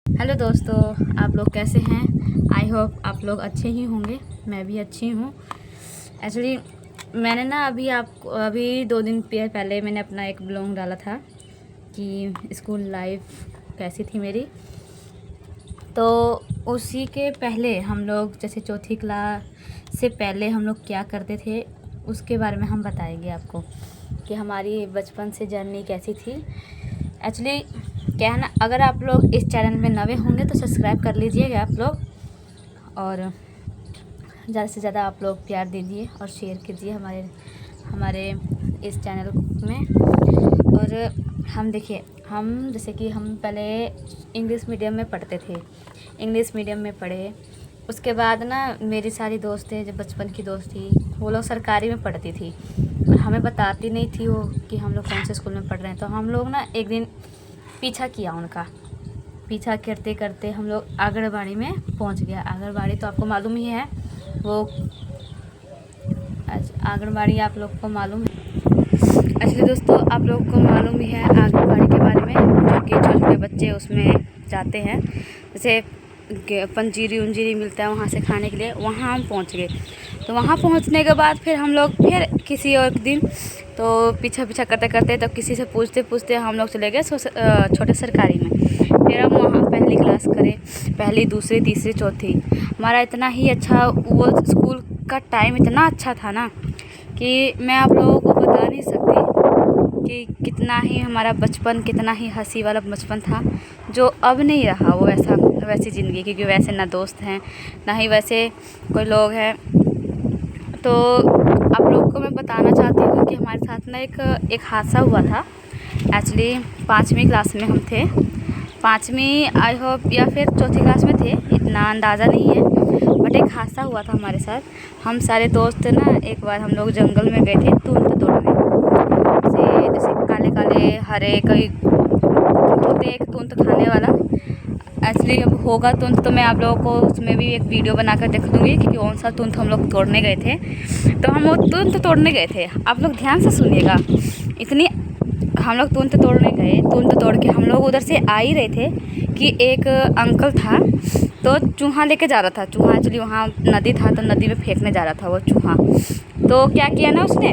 Hello दोस्तों, आप लोग कैसे हैं? आई होप आप लोग अच्छे ही होंगे। मैं भी अच्छी हूँ। एक्चुअली मैंने ना अभी 2 दिन पहले मैंने अपना एक ब्लॉग डाला था कि स्कूल लाइफ कैसी थी मेरी। तो उसी के पहले हम लोग जैसे चौथी क्लास से पहले हम लोग क्या करते थे उसके बारे में हम बताएंगे आपको कि हमारी बचपन से जर्नी कैसी थी। एक्चुअली क्या है ना, अगर आप लोग इस चैनल में नए होंगे तो सब्सक्राइब कर लीजिएगा आप लोग, और ज़्यादा से ज़्यादा आप लोग प्यार दीजिए और शेयर कीजिए हमारे इस चैनल में। और हम देखिए, हम जैसे कि हम पहले इंग्लिश मीडियम में पढ़ते थे, इंग्लिश मीडियम में पढ़े। उसके बाद ना मेरी सारी दोस्तें जो बचपन की दोस्त थी वो लोग सरकारी में पढ़ती थी और हमें बताती नहीं थी वो कि हम लोग कौन से स्कूल में पढ़ रहे हैं। तो हम लोग ना एक दिन पीछा किया, उनका पीछा करते करते हम लोग आंगनबाड़ी में पहुंच गया। आंगनबाड़ी तो आपको मालूम ही है, वो आंगनबाड़ी आप लोग को मालूम है। एक्चुअली दोस्तों, आप लोग को मालूम ही है आंगनबाड़ी के बारे में, जो कि छोटे छोटे बच्चे उसमें जाते हैं। जैसे पंजीरी उंजीरी मिलता है वहाँ से खाने के लिए, वहाँ हम पहुँच गए। तो वहाँ पहुँचने के बाद फिर हम लोग फिर किसी और दिन तो पीछा करते करते तो किसी से पूछते पूछते हम लोग चले गए छोटे सरकारी में। फिर हम वहाँ पहली क्लास करें, पहली दूसरी तीसरी चौथी। हमारा इतना ही अच्छा वो स्कूल का टाइम इतना अच्छा था ना कि मैं आप लोगों को बता नहीं सकती कि कितना ही हमारा बचपन, कितना ही हंसी वाला बचपन था, जो अब नहीं रहा वो वैसी ज़िंदगी। क्योंकि वैसे ना दोस्त हैं ना ही वैसे कोई लोग हैं। तो आप लोगों को मैं बताना चाहती हूँ कि हमारे साथ ना एक हादसा हुआ था। एक्चुअली 5वीं क्लास में हम थे, 5वीं आई होप या फिर चौथी क्लास में थे, इतना अंदाज़ा नहीं है। बट एक हादसा हुआ था हमारे साथ। हम सारे दोस्त ना एक बार हम लोग जंगल में गए थे तुंत तोड़ने। जैसे काले काले हरे कई होते, एक तुंत खाने वाला। एक्चुअली अब होगा तुंत तो मैं आप लोगों को उसमें भी एक वीडियो बनाकर दिखा दूँगी कि कौन सा तुंत हम लोग तोड़ने गए थे। तो हम वो तुंत तोड़ने गए थे, आप लोग ध्यान से सुनिएगा। इतनी हम लोग तुंत तोड़ने गए, तुंत तोड़ के हम लोग उधर से आ ही रहे थे कि एक अंकल था तो चूहा लेके जा रहा था। चूहा एक्चुअली वहाँ नदी था तो नदी में फेंकने जा रहा था वो चूहा। तो क्या किया ना उसने,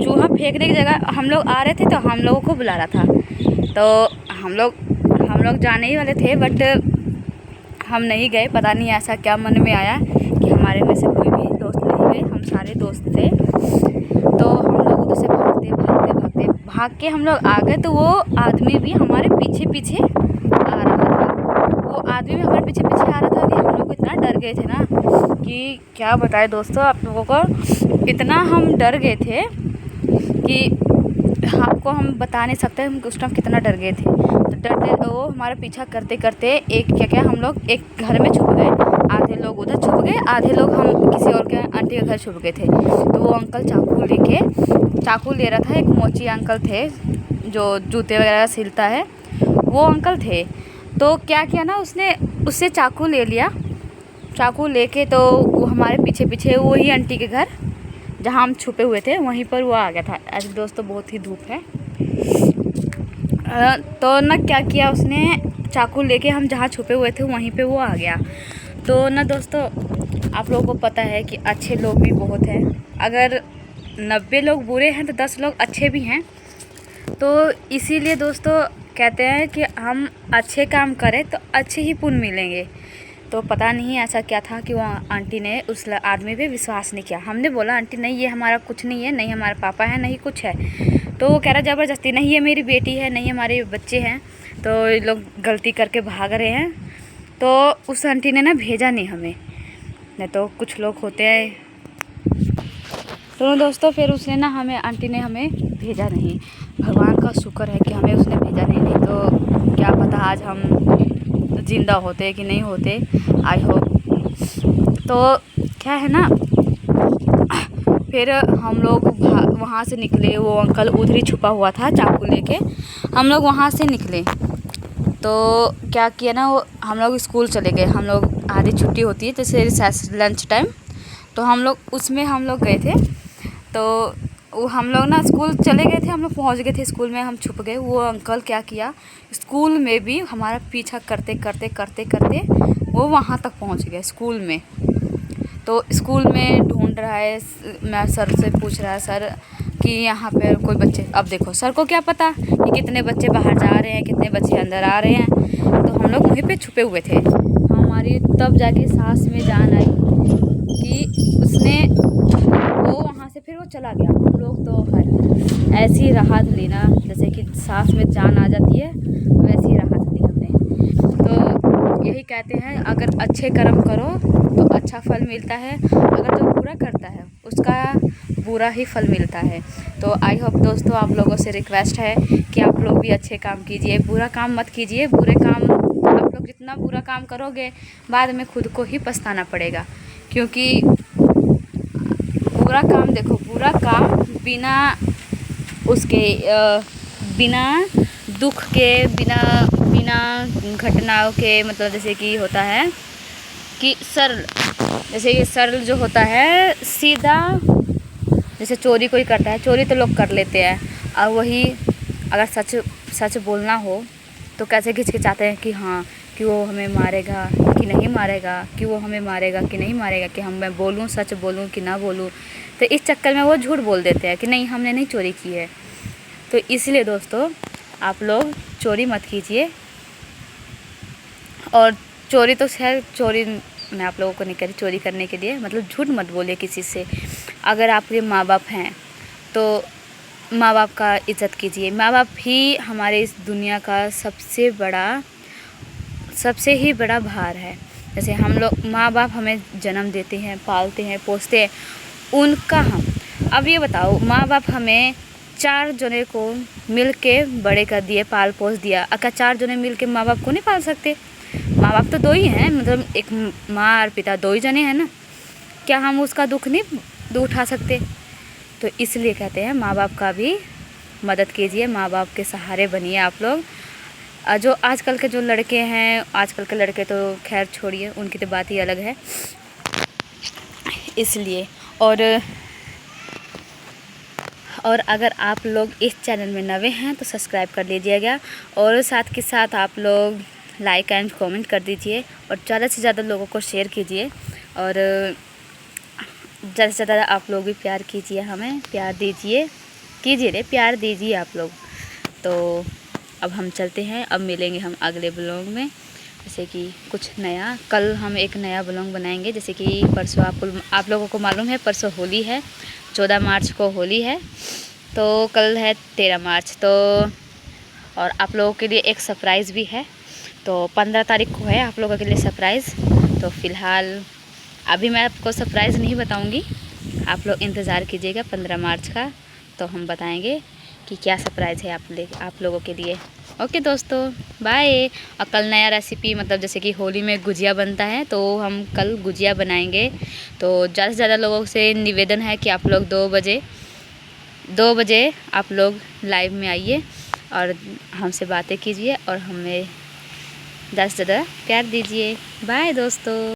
चूहा फेंकने की जगह हम लोग आ रहे थे तो हम लोगों को बुला रहा था। तो हम लोग जाने ही वाले थे, बट हम नहीं गए। पता नहीं ऐसा क्या मन में आया कि हमारे में से कोई भी दोस्त नहीं गए, हम सारे दोस्त थे। तो हम लोग उधर से भाग के हम लोग आ गए। तो वो आदमी भी हमारे पीछे पीछे आ रहा था, वो आदमी भी हमारे पीछे पीछे आ रहा था कि हम लोग इतना डर गए थे ना कि क्या बताए दोस्तों आप लोगों को। इतना हम डर गए थे कि आपको हम बता नहीं सकते हम उस टाइम कितना डर गए थे। तो डरते वो हमारा पीछा करते करते एक क्या हम लोग एक घर में छुप गए। आधे लोग उधर छुप गए, आधे लोग हम किसी और के आंटी के घर छुप गए थे। तो वो अंकल चाकू ले रहा था। एक मोची अंकल थे जो जूते वगैरह सिलता है, वो अंकल थे। तो क्या किया ना, उसने उससे चाकू ले लिया। चाकू लेके तो वो हमारे पीछे पीछे वही आंटी के घर जहाँ हम छुपे हुए थे वहीं पर वो आ गया था। ऐसे दोस्तों बहुत ही धूप है। तो ना क्या किया उसने, चाकू लेके हम जहाँ छुपे हुए थे वहीं पे वो आ गया। तो ना दोस्तों, आप लोगों को पता है कि अच्छे लोग भी बहुत हैं। अगर 90 लोग बुरे हैं तो 10 लोग अच्छे भी हैं। तो इसीलिए दोस्तों कहते हैं कि हम अच्छे काम करें तो अच्छे ही पुण्य मिलेंगे। तो पता नहीं ऐसा क्या था कि वो आंटी ने उस आदमी पे विश्वास नहीं किया। हमने बोला आंटी नहीं, ये हमारा कुछ नहीं है, नहीं हमारे पापा है, नहीं कुछ है। तो वो कह रहा ज़बरदस्ती, नहीं ये मेरी बेटी है, नहीं हमारे बच्चे हैं, तो ये लोग गलती करके भाग रहे हैं। तो उस आंटी ने ना भेजा नहीं हमें, नहीं तो कुछ लोग होते हैं। तो दोस्तों फिर उसने ना आंटी ने हमें भेजा नहीं। भगवान का शुक्र है कि हमें उसने भेजा नहीं तो क्या पता आज हम ज़िंदा होते कि नहीं होते, आई होप। तो क्या है ना, फिर हम लोग वहाँ से निकले। वो अंकल उधर ही छुपा हुआ था चाकू लेके। हम लोग वहाँ से निकले तो क्या किया ना, वो हम लोग स्कूल चले गए। हम लोग आधी छुट्टी होती है जैसे लंच टाइम, तो हम लोग उसमें हम लोग गए थे। तो वो हम लोग ना स्कूल चले गए थे, हम लोग पहुँच गए थे स्कूल में, हम छुप गए। वो अंकल क्या किया, स्कूल में भी हमारा पीछा करते करते करते करते वो वहाँ तक पहुँच गए स्कूल में। तो स्कूल में ढूंढ रहा है, मैं सर से पूछ रहा है सर कि यहाँ पे कोई बच्चे। अब देखो सर को क्या पता कि कितने बच्चे बाहर जा रहे हैं, कितने बच्चे अंदर आ रहे हैं। तो हम लोग वहीं पे छुपे हुए थे। हमारी तब जाके सांस में जान आई कि उसने वो वहाँ से फिर वो चला गया। हम लोग तो ऐसी राहत ली ना, जैसे कि सांस में जान आ जाती है, वैसी राहत ली हमने। तो यही कहते हैं, अगर अच्छे कर्म करो तो अच्छा फल मिलता है, अगर जो बुरा करता है उसका बुरा ही फल मिलता है। तो आई होप दोस्तों, आप लोगों से रिक्वेस्ट है कि आप लोग भी अच्छे काम कीजिए, बुरा काम मत कीजिए। बुरे काम आप लोग जितना बुरा काम करोगे बाद में खुद को ही पछताना पड़ेगा, क्योंकि बुरा काम, देखो बुरा काम बिना उसके बिना दुख के, बिना घटनाओं के, मतलब जैसे कि होता है कि सरल, जैसे ये सरल जो होता है सीधा, जैसे चोरी कोई करता है, चोरी तो लोग कर लेते हैं, और वही अगर सच बोलना हो तो कैसे हिचकिचाते हैं कि हाँ कि वो हमें मारेगा कि नहीं मारेगा, कि वो हमें मारेगा कि नहीं मारेगा, कि मैं बोलूँ, सच बोलूँ कि ना बोलूँ। तो इस चक्कर में वो झूठ बोल देते हैं कि नहीं हमने नहीं चोरी की है। तो इसलिए दोस्तों आप लोग चोरी मत कीजिए। और चोरी तो खैर, चोरी मैं आप लोगों को नहीं करी चोरी करने के लिए, मतलब झूठ मत बोलिए किसी से। अगर आपके माँ बाप हैं तो माँ बाप का इज़्ज़त कीजिए। माँ बाप ही हमारे इस दुनिया का सबसे ही बड़ा भार है। जैसे हम लोग, माँ बाप हमें जन्म देते हैं, पालते हैं, पोसते हैं, उनका हम, अब ये बताओ, माँ बाप हमें 4 जने को मिल के बड़े कर दिए, पाल पोस दिया। अगर 4 जने मिल के माँ बाप को नहीं पाल सकते? माँ बाप तो 2 ही हैं, मतलब एक माँ और पिता 2 ही जने हैं ना, क्या हम उसका दुख नहीं उठा सकते? तो इसलिए कहते हैं माँ बाप का भी मदद कीजिए, माँ बाप के सहारे बनिए आप लोग। जो आजकल के जो लड़के हैं, आजकल के लड़के तो खैर छोड़िए, उनकी तो बात ही अलग है। इसलिए और अगर आप लोग इस चैनल में नए हैं तो सब्सक्राइब कर लीजिएगा, और साथ के साथ आप लोग लाइक एंड कमेंट कर दीजिए, और ज़्यादा से ज़्यादा लोगों को शेयर कीजिए, और ज़्यादा से ज़्यादा आप लोग भी प्यार कीजिए, हमें प्यार प्यार दीजिए आप लोग। तो अब हम चलते हैं, अब मिलेंगे हम अगले ब्लॉग में, जैसे कि कुछ नया। कल हम एक नया ब्लॉग बनाएंगे, जैसे कि परसों आप लोगों को मालूम है परसों होली है, 14 मार्च को होली है, तो कल है 13 मार्च। तो और आप लोगों के लिए एक सरप्राइज़ भी है, तो 15 तारीख को है आप लोगों के लिए सरप्राइज़। तो फ़िलहाल अभी मैं आपको सरप्राइज़ नहीं बताऊंगी, आप लोग इंतज़ार कीजिएगा 15 मार्च का, तो हम बताएंगे कि क्या सरप्राइज़ है आप लोगों के लिए। ओके दोस्तों, बाय। और कल नया रेसिपी, मतलब जैसे कि होली में गुजिया बनता है, तो हम कल गुजिया बनाएंगे। तो ज़्यादा से ज़्यादा लोगों से निवेदन है कि आप लोग 2 बजे आप लोग लाइव में आइए और हमसे बातें कीजिए, और हमें ज़्यादा से ज़्यादा प्यार दीजिए। बाय दोस्तों।